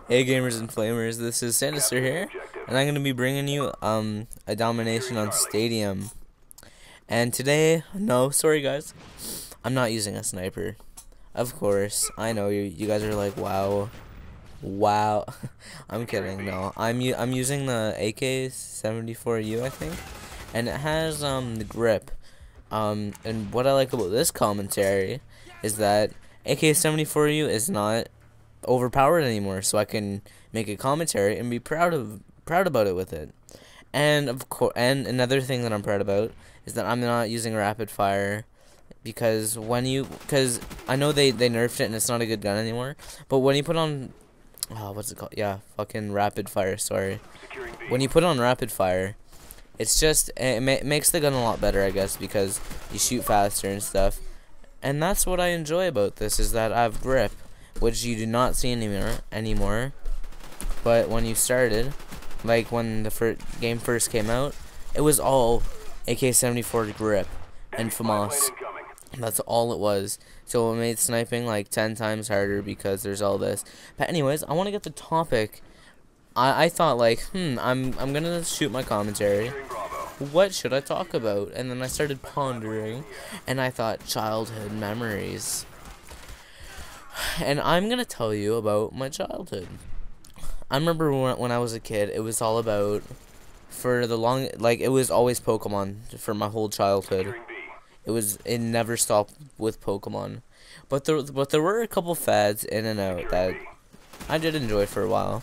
Hey gamers and flamers, this is Sinister here, and I'm going to be bringing you a domination on Stadium. And today, no, sorry guys, I'm not using a sniper. Of course, I know you guys are like, wow. I'm kidding. No, I'm using the AK-74U, I think, and it has the grip. And what I like about this commentary is that AK-74U is not overpowered anymore, so I can make a commentary and be proud about it with it. And of course, and another thing that I'm proud about is that I'm not using rapid fire because I know they nerfed it and it's not a good gun anymore. But when you put on what's it called? Yeah, fucking rapid fire. Sorry. When you put on rapid fire, it's just it makes the gun a lot better, I guess, because you shoot faster and stuff. And that's what I enjoy about this, is that I have grip, which you do not see anymore. But when you started, like when the game first came out, it was all AK-74 grip and FAMAS. That's all it was. So it made sniping like 10 times harder because there's all this. But anyways, I want to get the topic. I thought like, I'm gonna shoot my commentary. What should I talk about? And then I started pondering, and I thought childhood memories. And I'm gonna tell you about my childhood. I remember when I was a kid, it was all about, it was always Pokemon for my whole childhood. It never stopped with Pokemon. But there were a couple fads in and out that I did enjoy for a while.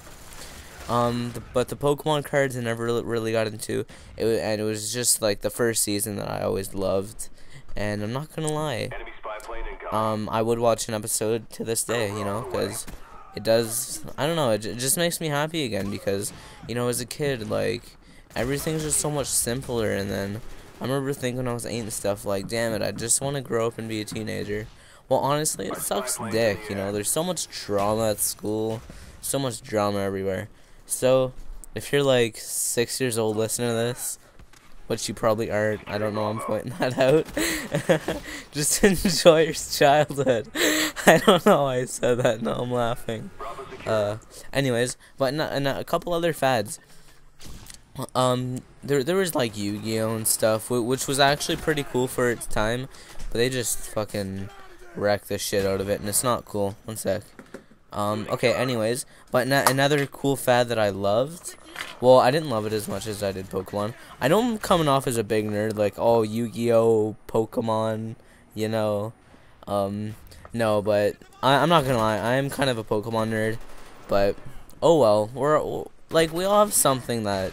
But the Pokemon cards I never really got into. And it was just like the first season that I always loved. And I'm not gonna lie, I would watch an episode to this day, you know, because it does, I don't know, it just makes me happy again, because, you know, as a kid, like, everything's just so much simpler. And then I remember thinking when I was 8 and stuff, like, damn it, I just want to grow up and be a teenager. Well, honestly, it sucks dick, you know, there's so much drama at school, so much drama everywhere. So, if you're like 6 years old listening to this, which you probably aren't, I don't know, I'm pointing that out, just enjoy your childhood. I don't know why I said that, no, I'm laughing. Anyways, but a couple other fads. There was like Yu-Gi-Oh and stuff, which was actually pretty cool for its time, but they just fucking wrecked the shit out of it, and it's not cool. One sec. Okay, anyways, but another cool fad that I loved, well, I didn't love it as much as I did Pokemon. I know I'm coming off as a big nerd, like, oh, Yu-Gi-Oh, Pokemon, you know, no, but I'm not gonna lie, I am kind of a Pokemon nerd, but, oh well, we all have something that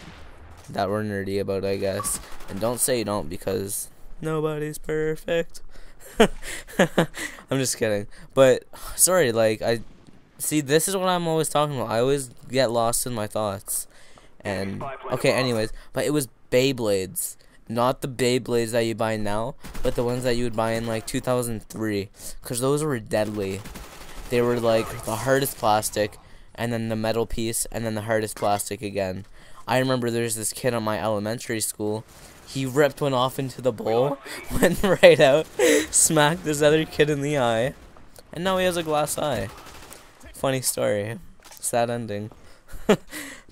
we're nerdy about, I guess, and don't say you don't, because nobody's perfect. I'm just kidding, but, sorry, like, see, this is what I'm always talking about. I always get lost in my thoughts. And, okay, anyways, but it was Beyblades. Not the Beyblades that you buy now, but the ones that you would buy in, like, 2003. Because those were deadly. They were, like, the hardest plastic, and then the metal piece, and then the hardest plastic again. I remember there's this kid at my elementary school. He ripped one off into the bowl, went right out, smacked this other kid in the eye, and now he has a glass eye. Funny story. Sad ending.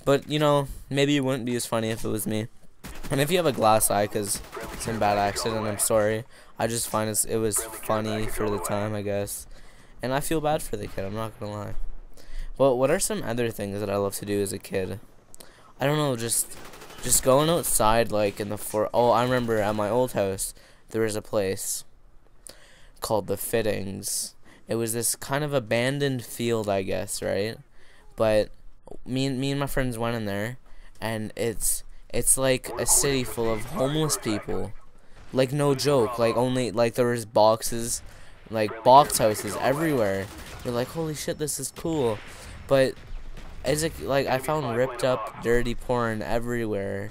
But, you know, maybe it wouldn't be as funny if it was me. And if you have a glass eye because it's a bad accident, I'm sorry. I just find it was funny for the time, I guess. And I feel bad for the kid, I'm not gonna lie. Well, what are some other things that I love to do as a kid? I don't know, just going outside, like, in the oh, I remember at my old house, there was a place called The Fittings. It was this kind of abandoned field, I guess, right? But me and my friends went in there, and it's like a city full of homeless people. Like, no joke. Like, only, like, there was boxes, like, box houses everywhere. You're like, holy shit, this is cool. But it's like I found ripped up, dirty porn everywhere,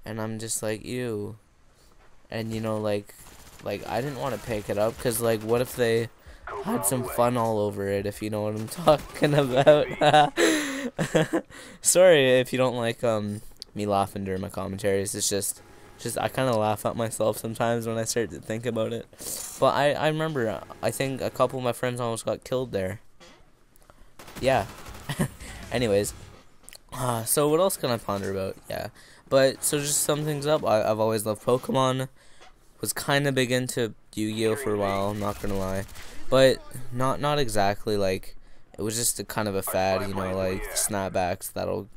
and I'm just like, ew. And, you know, like I didn't want to pick it up, because, like, what if they had some fun all over it, if you know what I'm talking about. Sorry if you don't like me laughing during my commentaries. It's just I kind of laugh at myself sometimes when I start to think about it. But I remember, I think a couple of my friends almost got killed there. Yeah. Anyways, so what else can I ponder about? Yeah, but so just sum things up. I've always loved Pokemon. Was kind of big into Yu-Gi-Oh for a while. I'm not gonna lie, but not exactly. Like, it was just a kind of a fad, you know, like snapbacks that'll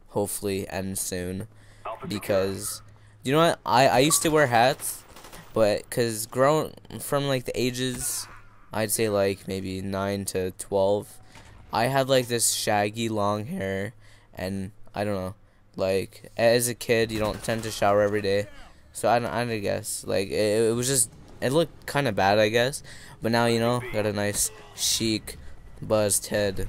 hopefully end soon. Because you know what, I used to wear hats, but because growing from like the ages, I'd say like maybe 9 to 12, I had like this shaggy long hair, and I don't know, like as a kid you don't tend to shower every day, so I guess like it was just, it looked kind of bad, I guess, but now, you know, got a nice chic buzzed head.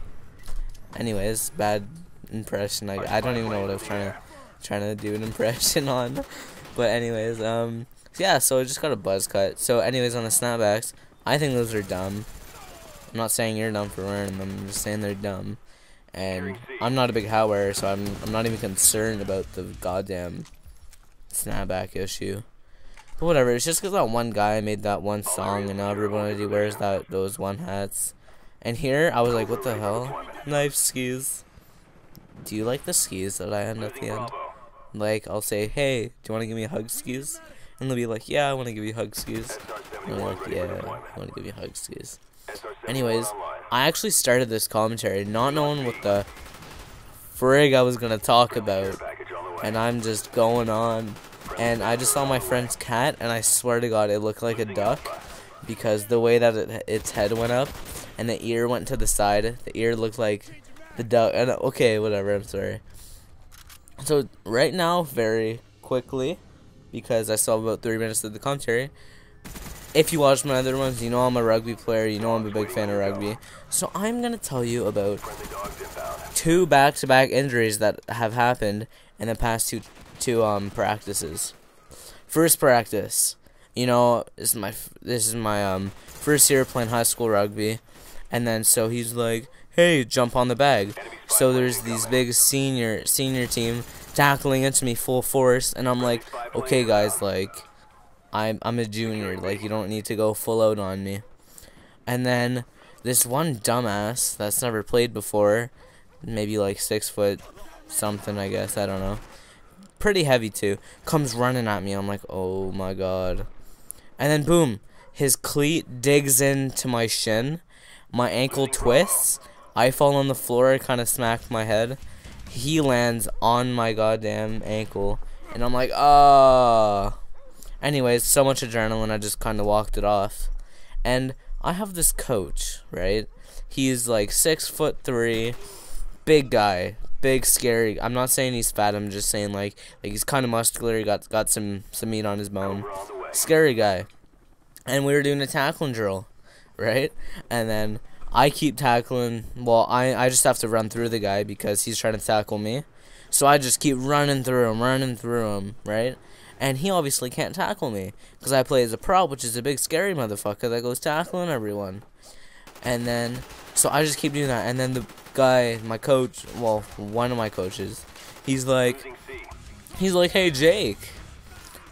Anyways, bad impression. I don't even know what I was trying to do an impression on, but anyways, yeah, so I just got a buzz cut. So anyways, on the snapbacks, I think those are dumb. I'm not saying you're dumb for wearing them, I'm just saying they're dumb. And I'm not a big hat wearer, so I'm not even concerned about the goddamn snapback issue. But whatever, it's just because that one guy made that one song, and now everybody wears those one hats. And here, I was like, what the hell? Knife skis. Do you like the skis that I end at the end? Like, I'll say, hey, do you want to give me a hug skis? And they'll be like, yeah, I want to give you hug skis. And I'm like, yeah, I want to give you hug skis. Anyways, I actually started this commentary not knowing what the frig I was going to talk about. And I'm just going on. And I just saw my friend's cat, and I swear to God, it looked like a duck. Because the way that its head went up, and the ear went to the side, the ear looked like the duck. And okay, whatever, I'm sorry. So right now, very quickly, because I still have about 3 minutes of the commentary, if you watch my other ones, you know I'm a rugby player, you know I'm a big fan of rugby. So I'm going to tell you about 2 back-to-back injuries that have happened in the past two practices. First practice, you know, this is my first year playing high school rugby, and then so he's like, hey, jump on the bag. So there's these big senior team tackling into me full force, and I'm like, okay guys, like, I'm a junior, like, you don't need to go full out on me. And then this one dumbass that's never played before, maybe like 6 foot something, I guess, I don't know, pretty heavy too, comes running at me. I'm like, oh my god. And then boom, his cleat digs into my shin, my ankle twists, I fall on the floor, kind of smack my head, he lands on my goddamn ankle, and I'm like, ah. Anyways, so much adrenaline, I just kind of walked it off. And I have this coach, right? He's like 6'3", big guy, big, scary. I'm not saying he's fat, I'm just saying like he's kind of muscular, he got some meat on his bone. Scary guy. And we were doing a tackling drill, right? And then I keep tackling, well, I just have to run through the guy because he's trying to tackle me. So I just keep running through him, right? And he obviously can't tackle me because I play as a prop, which is a big scary motherfucker that goes tackling everyone. And then, so I just keep doing that. And then the guy, my coach, well, one of my coaches, he's like, hey Jake,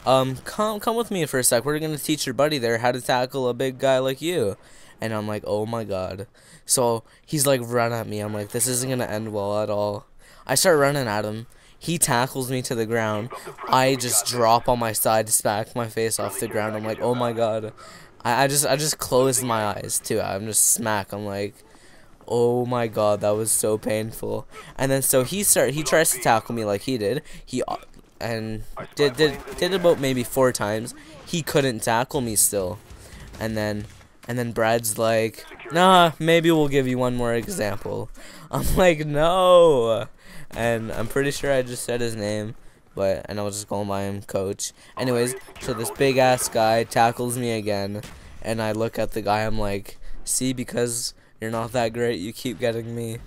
come with me for a sec. We're gonna teach your buddy there how to tackle a big guy like you. And I'm like, oh my god. So he's like, run at me. I'm like, this isn't gonna end well at all. I start running at him. He tackles me to the ground. I just drop on my side to smack my face off the ground. I'm like, oh my god. I just closed my eyes too. I'm just smack. I'm like, oh my god, that was so painful. And then so he tries to tackle me like he did. He and did about maybe 4 times. He couldn't tackle me still. And then Brad's like, nah, maybe we'll give you one more example. I'm like, no. And I'm pretty sure I just said his name, and I was just going by him Coach. Anyways, so this big ass guy tackles me again, and I look at the guy, I'm like, see, because you're not that great, you keep getting me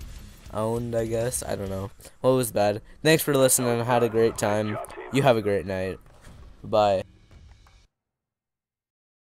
owned, I guess. I don't know. Well, it was bad. Thanks for listening. I had a great time. You have a great night. Bye.